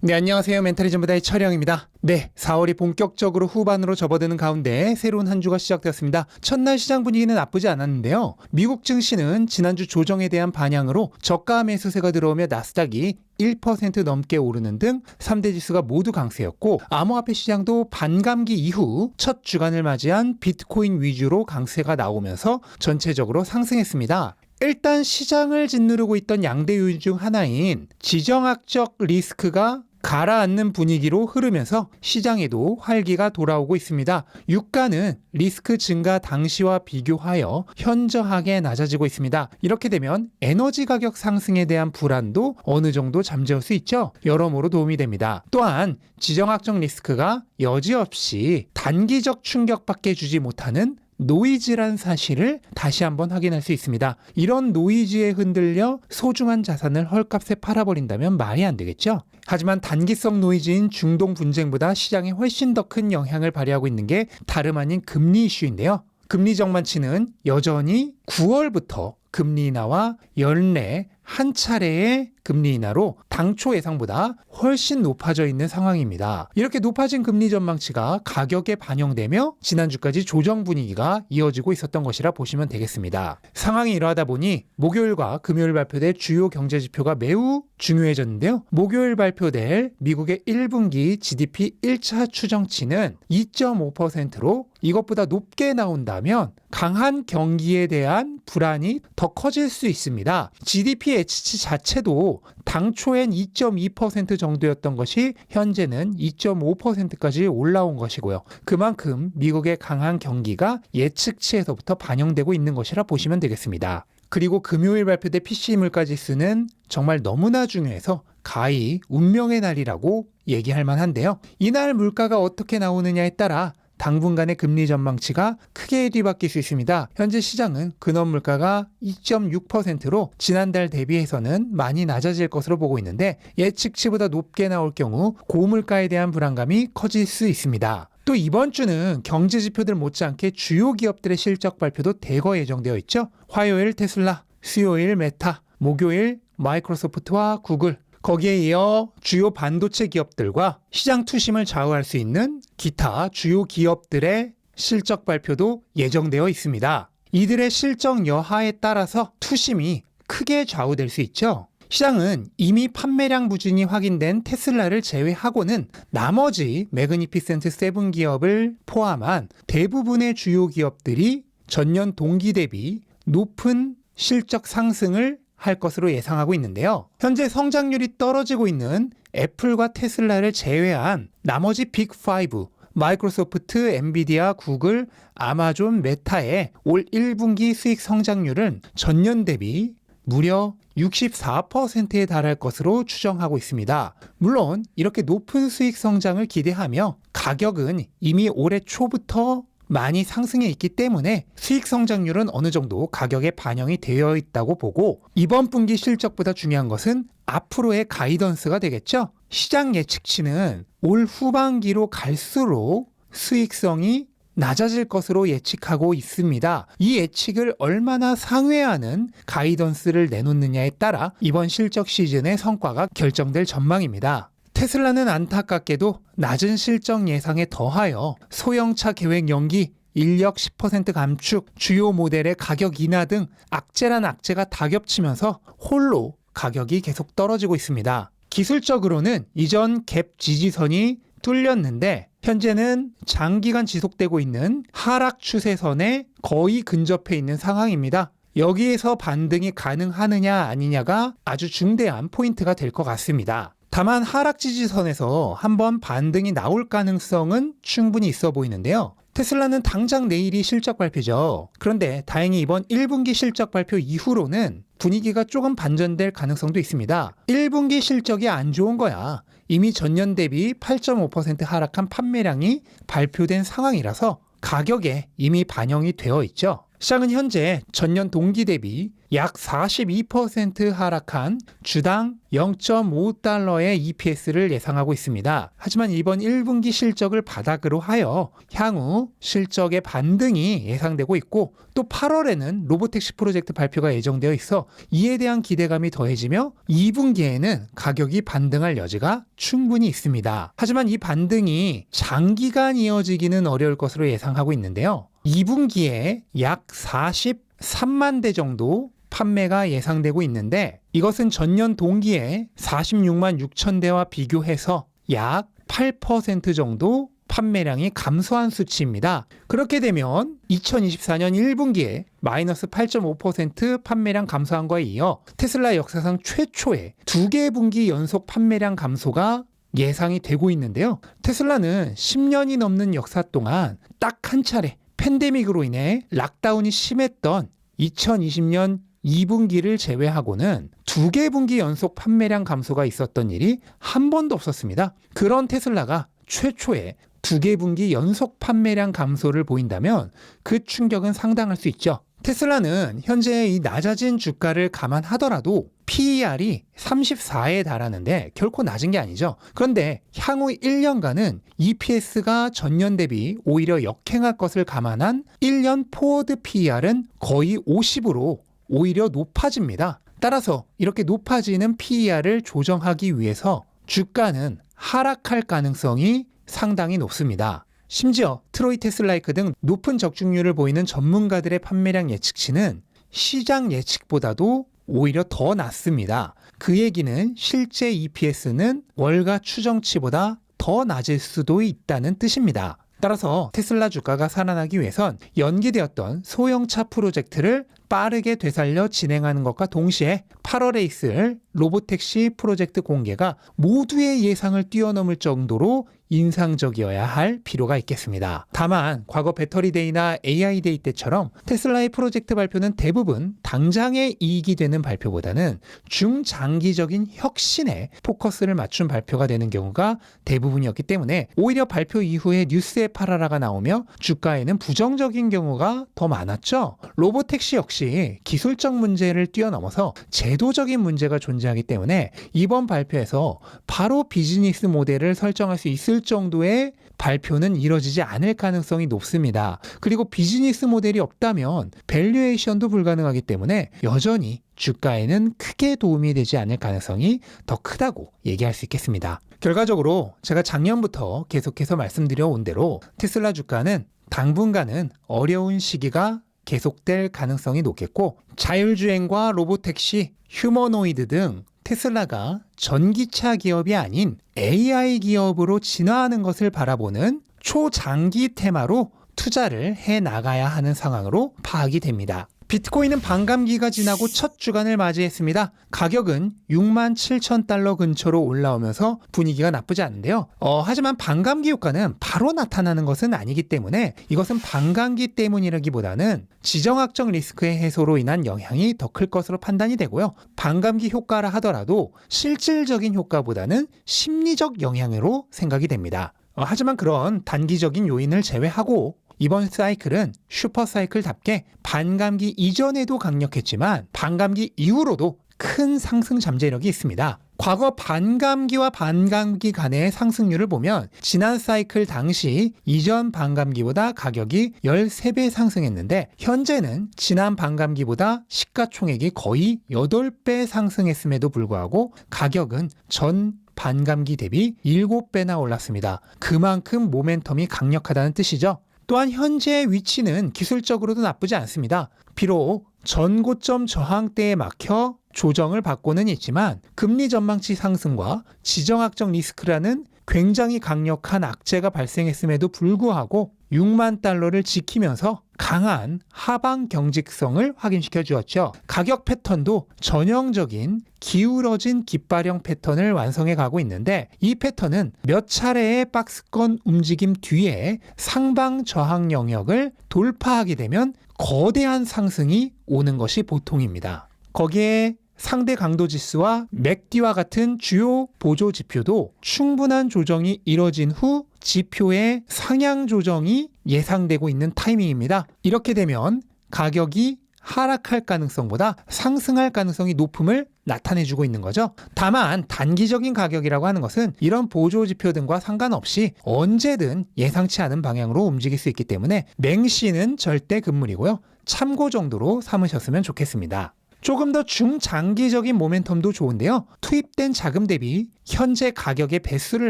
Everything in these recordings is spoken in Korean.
네, 안녕하세요. 멘탈이 전부다의 철영입니다. 네, 4월이 본격적으로 후반으로 접어드는 가운데 새로운 한 주가 시작되었습니다. 첫날 시장 분위기는 나쁘지 않았는데요. 미국 증시는 지난주 조정에 대한 반향으로 저가 매수세가 들어오며 나스닥이 1% 넘게 오르는 등 3대 지수가 모두 강세였고, 암호화폐 시장도 반감기 이후 첫 주간을 맞이한 비트코인 위주로 강세가 나오면서 전체적으로 상승했습니다. 일단 시장을 짓누르고 있던 양대 요인 중 하나인 지정학적 리스크가 가라앉는 분위기로 흐르면서 시장에도 활기가 돌아오고 있습니다. 유가는 리스크 증가 당시와 비교하여 현저하게 낮아지고 있습니다. 이렇게 되면 에너지 가격 상승에 대한 불안도 어느 정도 잠재울 수 있죠. 여러모로 도움이 됩니다. 또한 지정학적 리스크가 여지없이 단기적 충격밖에 주지 못하는 노이즈란 사실을 다시 한번 확인할 수 있습니다. 이런 노이즈에 흔들려 소중한 자산을 헐값에 팔아버린다면 말이 안 되겠죠? 하지만 단기성 노이즈인 중동 분쟁보다 시장에 훨씬 더 큰 영향을 발휘하고 있는 게 다름 아닌 금리 이슈인데요. 금리 정만치는 여전히 9월부터 금리 인하와 연내 한 차례의 금리 인하로 당초 예상보다 훨씬 높아져 있는 상황입니다. 이렇게 높아진 금리 전망치가 가격에 반영되며 지난주까지 조정 분위기가 이어지고 있었던 것이라 보시면 되겠습니다. 상황이 이러하다 보니 목요일과 금요일 발표될 주요 경제 지표가 매우 중요해졌는데요. 목요일 발표될 미국의 1분기 GDP 1차 추정치는 2.5%로 이것보다 높게 나온다면 강한 경기에 대한 불안이 더 커질 수 있습니다. GDP 예측치 자체도 당초엔 2.2% 정도였던 것이 현재는 2.5%까지 올라온 것이고요. 그만큼 미국의 강한 경기가 예측치에서부터 반영되고 있는 것이라 보시면 되겠습니다. 그리고 금요일 발표될 PCE 물가지수는 정말 너무나 중요해서 가히 운명의 날이라고 얘기할 만한데요. 이날 물가가 어떻게 나오느냐에 따라 당분간의 금리 전망치가 크게 뒤바뀔 수 있습니다. 현재 시장은 근원 물가가 2.6%로 지난달 대비해서는 많이 낮아질 것으로 보고 있는데, 예측치보다 높게 나올 경우 고물가에 대한 불안감이 커질 수 있습니다. 또 이번 주는 경제 지표들 못지않게 주요 기업들의 실적 발표도 대거 예정되어 있죠. 화요일 테슬라, 수요일 메타, 목요일 마이크로소프트와 구글, 거기에 이어 주요 반도체 기업들과 시장 투심을 좌우할 수 있는 기타 주요 기업들의 실적 발표도 예정되어 있습니다. 이들의 실적 여하에 따라서 투심이 크게 좌우될 수 있죠. 시장은 이미 판매량 부진이 확인된 테슬라를 제외하고는 나머지 매그니피센트 7 기업을 포함한 대부분의 주요 기업들이 전년 동기 대비 높은 실적 상승을 할 것으로 예상하고 있는데요. 현재 성장률이 떨어지고 있는 애플과 테슬라를 제외한 나머지 빅5, 마이크로소프트, 엔비디아, 구글, 아마존, 메타의 올 1분기 수익 성장률은 전년 대비 무려 64%에 달할 것으로 추정하고 있습니다. 물론 이렇게 높은 수익 성장을 기대하며 가격은 이미 올해 초부터 많이 상승해 있기 때문에 수익 성장률은 어느 정도 가격에 반영이 되어 있다고 보고, 이번 분기 실적보다 중요한 것은 앞으로의 가이던스가 되겠죠. 시장 예측치는 올 후반기로 갈수록 수익성이 낮아질 것으로 예측하고 있습니다. 이 예측을 얼마나 상회하는 가이던스를 내놓느냐에 따라 이번 실적 시즌의 성과가 결정될 전망입니다. 테슬라는 안타깝게도 낮은 실적 예상에 더하여 소형차 계획 연기, 인력 10% 감축, 주요 모델의 가격 인하 등 악재란 악재가 다 겹치면서 홀로 가격이 계속 떨어지고 있습니다. 기술적으로는 이전 갭 지지선이 뚫렸는데 현재는 장기간 지속되고 있는 하락 추세선에 거의 근접해 있는 상황입니다. 여기에서 반등이 가능하느냐 아니냐가 아주 중대한 포인트가 될 것 같습니다. 다만 하락 지지선에서 한번 반등이 나올 가능성은 충분히 있어 보이는데요. 테슬라는 당장 내일이 실적 발표죠. 그런데 다행히 이번 1분기 실적 발표 이후로는 분위기가 조금 반전될 가능성도 있습니다. 1분기 실적이 안 좋은 거야. 이미 전년 대비 8.5% 하락한 판매량이 발표된 상황이라서 가격에 이미 반영이 되어 있죠. 시장은 현재 전년 동기 대비 약 42% 하락한 주당 0.5달러의 EPS를 예상하고 있습니다. 하지만 이번 1분기 실적을 바닥으로 하여 향후 실적의 반등이 예상되고 있고 또 8월에는 로보택시 프로젝트 발표가 예정되어 있어 이에 대한 기대감이 더해지며 2분기에는 가격이 반등할 여지가 충분히 있습니다. 하지만 이 반등이 장기간 이어지기는 어려울 것으로 예상하고 있는데요. 2분기에 약 43만 대 정도 판매가 예상되고 있는데 이것은 전년 동기에 46만 6천 대와 비교해서 약 8% 정도 판매량이 감소한 수치입니다. 그렇게 되면 2024년 1분기에 마이너스 8.5% 판매량 감소한 거에 이어 테슬라 역사상 최초의 2개 분기 연속 판매량 감소가 예상이 되고 있는데요. 테슬라는 10년이 넘는 역사 동안 딱 한 차례 팬데믹으로 인해 락다운이 심했던 2020년 2분기를 제외하고는 2개 분기 연속 판매량 감소가 있었던 일이 한 번도 없었습니다. 그런 테슬라가 최초의 2개 분기 연속 판매량 감소를 보인다면 그 충격은 상당할 수 있죠. 테슬라는 현재 이 낮아진 주가를 감안하더라도 PER이 34에 달하는데 결코 낮은 게 아니죠. 그런데 향후 1년간은 EPS가 전년 대비 오히려 역행할 것을 감안한 1년 포워드 PER은 거의 50으로 오히려 높아집니다. 따라서 이렇게 높아지는 PER을 조정하기 위해서 주가는 하락할 가능성이 상당히 높습니다. 심지어 트로이 테슬라이크 등 높은 적중률을 보이는 전문가들의 판매량 예측치는 시장 예측보다도 오히려 더 낮습니다. 그 얘기는 실제 EPS는 월가 추정치보다 더 낮을 수도 있다는 뜻입니다. 따라서 테슬라 주가가 살아나기 위해선 연기되었던 소형차 프로젝트를 빠르게 되살려 진행하는 것과 동시에 8월에 있을 로보택시 프로젝트 공개가 모두의 예상을 뛰어넘을 정도로 인상적이어야 할 필요가 있겠습니다. 다만 과거 배터리데이나 AI데이 때처럼 테슬라의 프로젝트 발표는 대부분 당장의 이익이 되는 발표보다는 중장기적인 혁신에 포커스를 맞춘 발표가 되는 경우가 대부분이었기 때문에 오히려 발표 이후에 뉴스에 팔아라가 나오며 주가에는 부정적인 경우가 더 많았죠. 로보택시 역시 기술적 문제를 뛰어넘어서 제도적인 문제가 존재하기 때문에 이번 발표에서 바로 비즈니스 모델을 설정할 수 있을 정도의 발표는 이뤄지지 않을 가능성이 높습니다. 그리고 비즈니스 모델이 없다면 밸류에이션도 불가능하기 때문에 여전히 주가에는 크게 도움이 되지 않을 가능성이 더 크다고 얘기할 수 있겠습니다. 결과적으로 제가 작년부터 계속해서 말씀드려 온 대로 테슬라 주가는 당분간은 어려운 시기가 계속될 가능성이 높겠고 자율주행과 로보택시, 휴머노이드 등 테슬라가 전기차 기업이 아닌 AI 기업으로 진화하는 것을 바라보는 초장기 테마로 투자를 해 나가야 하는 상황으로 파악이 됩니다. 비트코인은 반감기가 지나고 첫 주간을 맞이했습니다. 가격은 67,000달러 근처로 올라오면서 분위기가 나쁘지 않은데요. 하지만 반감기 효과는 바로 나타나는 것은 아니기 때문에 이것은 반감기 때문이라기보다는 지정학적 리스크의 해소로 인한 영향이 더 클 것으로 판단이 되고요. 반감기 효과라 하더라도 실질적인 효과보다는 심리적 영향으로 생각이 됩니다. 하지만 그런 단기적인 요인을 제외하고 이번 사이클은 슈퍼사이클답게 반감기 이전에도 강력했지만 반감기 이후로도 큰 상승 잠재력이 있습니다. 과거 반감기와 반감기 간의 상승률을 보면 지난 사이클 당시 이전 반감기보다 가격이 13배 상승했는데 현재는 지난 반감기보다 시가총액이 거의 8배 상승했음에도 불구하고 가격은 전 반감기 대비 7배나 올랐습니다. 그만큼 모멘텀이 강력하다는 뜻이죠. 또한 현재의 위치는 기술적으로도 나쁘지 않습니다. 비록 전고점 저항대에 막혀 조정을 받고는 있지만 금리 전망치 상승과 지정학적 리스크라는 굉장히 강력한 악재가 발생했음에도 불구하고 6만 달러를 지키면서 강한 하방 경직성을 확인시켜 주었죠. 가격 패턴도 전형적인 기울어진 깃발형 패턴을 완성해 가고 있는데 이 패턴은 몇 차례의 박스권 움직임 뒤에 상방 저항 영역을 돌파하게 되면 거대한 상승이 오는 것이 보통입니다. 거기에 상대 강도 지수와 맥디와 같은 주요 보조 지표도 충분한 조정이 이뤄진 후 지표의 상향 조정이 예상되고 있는 타이밍입니다. 이렇게 되면 가격이 하락할 가능성보다 상승할 가능성이 높음을 나타내주고 있는 거죠. 다만 단기적인 가격이라고 하는 것은 이런 보조지표 등과 상관없이 언제든 예상치 않은 방향으로 움직일 수 있기 때문에 맹시는 절대 금물이고요. 참고 정도로 삼으셨으면 좋겠습니다. 조금 더 중장기적인 모멘텀도 좋은데요. 투입된 자금 대비 현재 가격의 배수를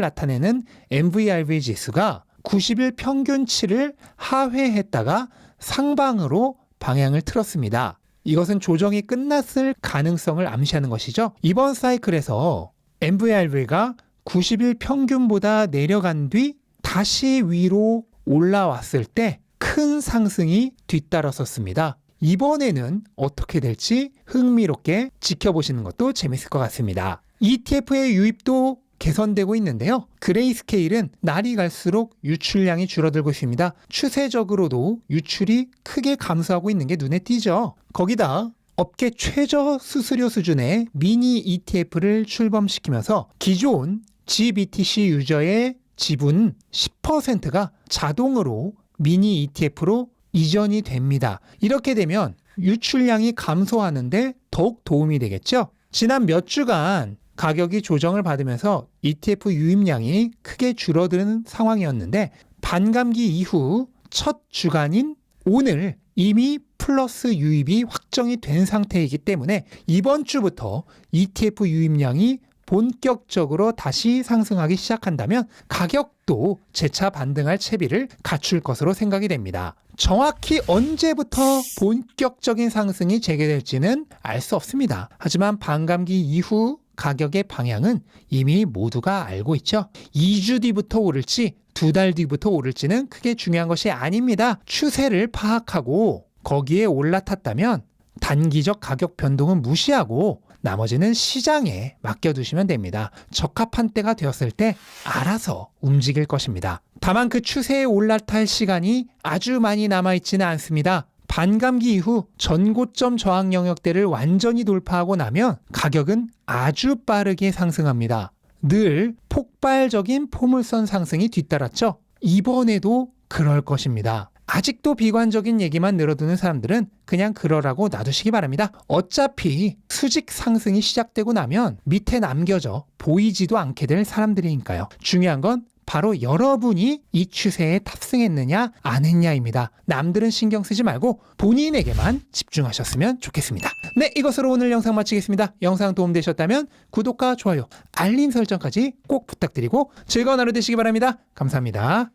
나타내는 MVRV 지수가 90일 평균치를 하회했다가 상방으로 방향을 틀었습니다. 이것은 조정이 끝났을 가능성을 암시하는 것이죠. 이번 사이클에서 MVRV가 90일 평균보다 내려간 뒤 다시 위로 올라왔을 때 큰 상승이 뒤따랐었습니다. 이번에는 어떻게 될지 흥미롭게 지켜보시는 것도 재밌을 것 같습니다. ETF의 유입도 개선되고 있는데요. 그레이스케일은 날이 갈수록 유출량이 줄어들고 있습니다. 추세적으로도 유출이 크게 감소하고 있는 게 눈에 띄죠. 거기다 업계 최저 수수료 수준의 미니 ETF를 출범시키면서 기존 GBTC 유저의 지분 10%가 자동으로 미니 ETF로 이전이 됩니다. 이렇게 되면 유출량이 감소하는데 더욱 도움이 되겠죠. 지난 몇 주간 가격이 조정을 받으면서 ETF 유입량이 크게 줄어드는 상황이었는데 반감기 이후 첫 주간인 오늘 이미 플러스 유입이 확정이 된 상태이기 때문에 이번 주부터 ETF 유입량이 본격적으로 다시 상승하기 시작한다면 가격도 재차 반등할 채비를 갖출 것으로 생각이 됩니다. 정확히 언제부터 본격적인 상승이 재개될지는 알 수 없습니다. 하지만 반감기 이후 가격의 방향은 이미 모두가 알고 있죠. 2주 뒤부터 오를지 2달 뒤부터 오를지는 크게 중요한 것이 아닙니다. 추세를 파악하고 거기에 올라탔다면 단기적 가격 변동은 무시하고 나머지는 시장에 맡겨두시면 됩니다. 적합한 때가 되었을 때 알아서 움직일 것입니다. 다만 그 추세에 올라탈 시간이 아주 많이 남아있지는 않습니다. 반감기 이후 전고점 저항 영역대를 완전히 돌파하고 나면 가격은 아주 빠르게 상승합니다. 늘 폭발적인 포물선 상승이 뒤따랐죠. 이번에도 그럴 것입니다. 아직도 비관적인 얘기만 늘어두는 사람들은 그냥 그러라고 놔두시기 바랍니다. 어차피 수직 상승이 시작되고 나면 밑에 남겨져 보이지도 않게 될 사람들이니까요. 중요한 건 바로 여러분이 이 추세에 탑승했느냐 안 했냐입니다. 남들은 신경 쓰지 말고 본인에게만 집중하셨으면 좋겠습니다. 네, 이것으로 오늘 영상 마치겠습니다. 영상 도움되셨다면 구독과 좋아요, 알림 설정까지 꼭 부탁드리고 즐거운 하루 되시기 바랍니다. 감사합니다.